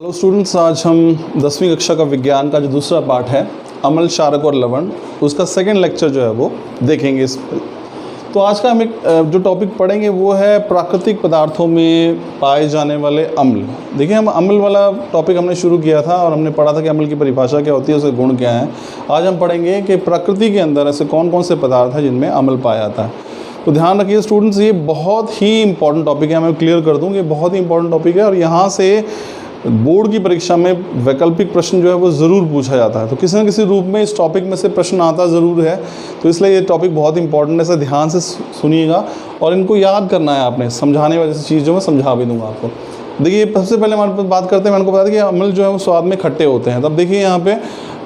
तो स्टूडेंट्स, आज हम 10वीं कक्षा का विज्ञान का जो दूसरा पार्ट है अम्ल, क्षारक और लवण, उसका सेकंड लेक्चर जो है वो देखेंगे इस पर। तो आज का हम एक जो टॉपिक पढ़ेंगे वो है प्राकृतिक पदार्थों में पाए जाने वाले अम्ल। देखिए, हम अम्ल वाला टॉपिक हमने शुरू किया था और हमने पढ़ा था कि अम्ल की परिभाषा क्या होती है, उसके गुण क्या हैं। आज हम पढ़ेंगे कि प्रकृति के अंदर ऐसे कौन कौन से पदार्थ हैं जिनमें अम्ल पाया जाता है। तो ध्यान रखिए स्टूडेंट्स, ये बहुत ही इंपॉर्टेंट टॉपिक है। मैं क्लियर कर दूँ, ये बहुत ही इंपॉर्टेंट टॉपिक है और यहाँ से बोर्ड की परीक्षा में वैकल्पिक प्रश्न जो है वो ज़रूर पूछा जाता है। तो किसी न किसी रूप में इस टॉपिक में से प्रश्न आता ज़रूर है। तो इसलिए ये टॉपिक बहुत इंपॉर्टेंट है, इसे ध्यान से सुनिएगा और इनको याद करना है आपने। समझाने वाली चीज़ जो मैं समझा भी दूंगा आपको। देखिए, सबसे पहले हमारे पास बात करते हैं, मैंने को बता दिया कि अम्ल जो है वो स्वाद में खट्टे होते हैं। तब देखिए यहाँ पे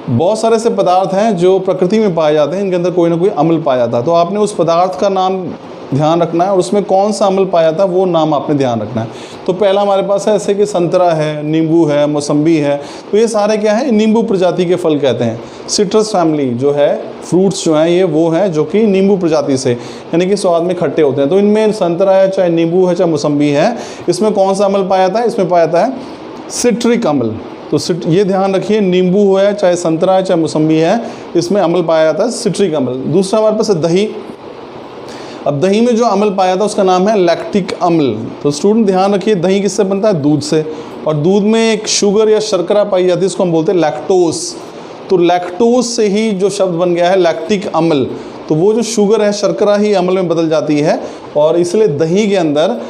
बहुत सारे ऐसे पदार्थ हैं जो प्रकृति में पाए जाते हैं, इनके अंदर कोई ना कोई अम्ल पाया जाता है। तो आपने उस पदार्थ का नाम ध्यान रखना है और उसमें कौन सा अम्ल पाया था वो नाम आपने ध्यान रखना है। तो पहला हमारे पास है ऐसे कि संतरा है, नींबू है, मौसम्बी है। तो ये सारे क्या है, नींबू प्रजाति के फल कहते हैं। सिट्रस फैमिली जो है, फ्रूट्स जो हैं ये वो हैं जो कि नींबू प्रजाति से यानी कि स्वाद में खट्टे होते हैं। तो इनमें संतरा है, चाहे नींबू है, चाहे मौसम्बी है, इसमें कौन सा अम्ल पाया जाता है? इसमें पाया जाता है सिट्रिक अम्ल। तो ये ध्यान रखिए, नींबू है, चाहे संतरा है, चाहे मौसम्बी है, इसमें अम्ल पाया जाता है सिट्रिक अम्ल। दूसरा हमारे पास है दही। अब दही में जो अम्ल पाया था उसका नाम है लैक्टिक अम्ल। तो स्टूडेंट ध्यान रखिए, दही किससे बनता है? दूध से। और दूध में एक शुगर या शर्करा पाई जाती है, इसको हम बोलते हैं लैक्टोस। तो लैक्टोस से ही जो शब्द बन गया है लैक्टिक अम्ल। तो वो जो शुगर है, शर्करा ही अम्ल में बदल जाती है और इसलिए दही के अंदर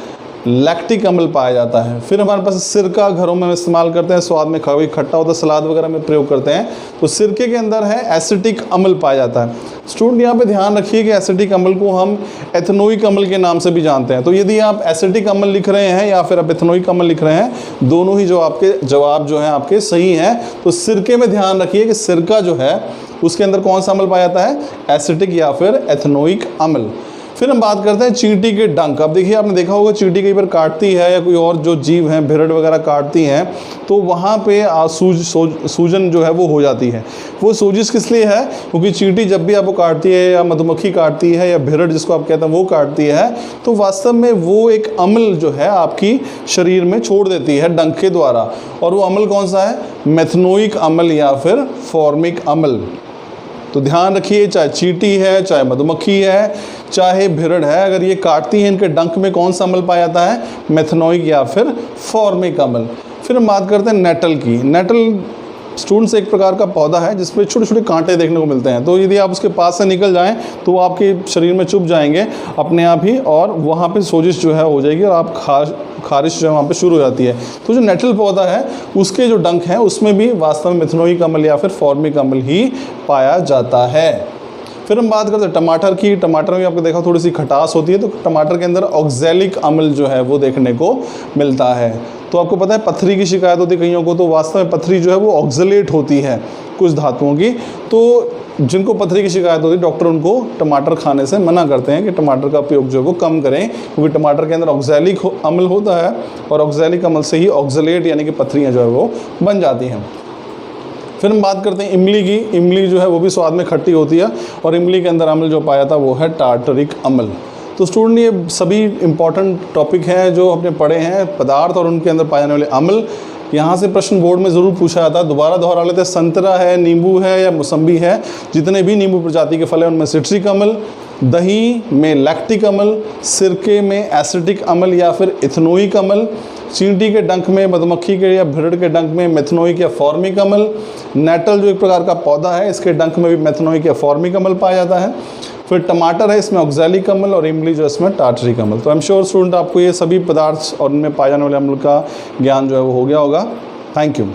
लैक्टिक अम्ल पाया जाता है। फिर हमारे पास सिरका घरों में इस्तेमाल करते हैं, स्वाद में काफ़ी खट्टा होता है, सलाद वगैरह में प्रयोग करते हैं। तो सिरके के अंदर है एसिटिक अम्ल पाया जाता है। स्टूडेंट यहाँ पे ध्यान रखिए कि एसिटिक अम्ल को हम एथनोइक अम्ल के नाम से भी जानते हैं। तो यदि आप एसिटिक अम्ल लिख रहे हैं या फिर आप एथनोइक अम्ल लिख रहे हैं, दोनों ही जो आपके जवाब जो हैं आपके सही हैं। तो सिरके में ध्यान रखिए कि सिरका जो है उसके अंदर कौन सा अम्ल पाया जाता है? एसिटिक या फिर एथनोइक अम्ल। फिर हम बात करते हैं चींटी के डंक। अब देखिए, आपने देखा होगा चींटी कई बार काटती है या कोई और जो जीव हैं, भिरड़ वगैरह काटती हैं, तो वहाँ पे सूजन जो है वो हो जाती है। वो सोजिश किस लिए है? क्योंकि चींटी जब भी आपको काटती है या मधुमक्खी काटती है या भिरड़ जिसको आप कहते हैं वो काटती है, तो वास्तव में वो एक अम्ल जो है आपकी शरीर में छोड़ देती है डंक के द्वारा। और वो अम्ल कौन सा है? मेथनोइक अम्ल या फिर फॉर्मिक अम्ल। तो ध्यान रखिए, चाहे चींटी है, चाहे मधुमक्खी है, चाहे भिरड़ है, अगर ये काटती है, इनके डंक में कौन सा अम्ल पाया जाता है? मेथनोइक या फिर फॉर्मिक अम्ल। फिर हम बात करते हैं नेटल की। नेटल स्टूडेंट्स एक प्रकार का पौधा है जिसपे छोटे छोटे कांटे देखने को मिलते हैं। तो यदि आप उसके पास से निकल जाएं तो वो आपके शरीर में चुभ जाएंगे अपने आप ही और वहाँ पे सोजिश जो है हो जाएगी और आप खारिश जो है वहाँ पे शुरू हो जाती है। तो जो नेटल पौधा है उसके जो डंक हैं उसमें भी वास्तव में मेथनोइक अम्ल या फिर फॉर्मिक अम्ल ही पाया जाता है। फिर हम बात करते हैं टमाटर की। टमाटर में आपको देखा थोड़ी सी खटास होती है, तो टमाटर के अंदर ऑक्जेलिक अम्ल जो है वो देखने को मिलता है। तो आपको पता है पथरी की शिकायत होती है कईयों को, तो वास्तव में पथरी जो है वो ऑक्जेलेट होती है कुछ धातुओं की। तो जिनको पथरी की शिकायत होती है, डॉक्टर उनको टमाटर खाने से मना करते हैं कि टमाटर का उपयोग जो है वो कम करें, क्योंकि टमाटर के अंदर ऑक्जेलिक अम्ल होता है और ऑक्जेलिक अम्ल से ही ऑक्जेलेट यानी कि पथरियाँ जो है वो बन जाती हैं। फिर हम बात करते हैं इमली की। इमली जो है वो भी स्वाद में खट्टी होती है और इमली के अंदर अम्ल जो पाया था वो है टार्टरिक अम्ल। तो स्टूडेंट, ये सभी इंपॉर्टेंट टॉपिक हैं जो हमने पढ़े हैं, पदार्थ और उनके अंदर पाए जाने वाले अम्ल। यहाँ से प्रश्न बोर्ड में ज़रूर पूछा जाता है। दोबारा दोहरा लेते हैं, संतरा है, नींबू है या मौसम्बी है, जितने भी नींबू प्रजाति के फल हैं उनमें सिट्रिक अम्ल, दही में लैक्टिक अम्ल, सिरके में एसिटिक अम्ल या फिर इथनोइक अम्ल, चींटी के डंक में, मधुमक्खी के या भिरड़ के डंक में मेथनोइक या फॉर्मिक अम्ल, नेटल जो एक प्रकार का पौधा है इसके डंक में भी मेथनोइक या फॉर्मिक अम्ल पाया जाता है। फिर टमाटर है, इसमें ऑक्जेलिक अम्ल, और इमली जो है इसमें टार्टरिक अम्ल। तो आई एम श्योर स्टूडेंट आपको ये सभी पदार्थ और उनमें पाए जाने वाले अम्ल का ज्ञान जो है वो हो गया होगा। Thank you.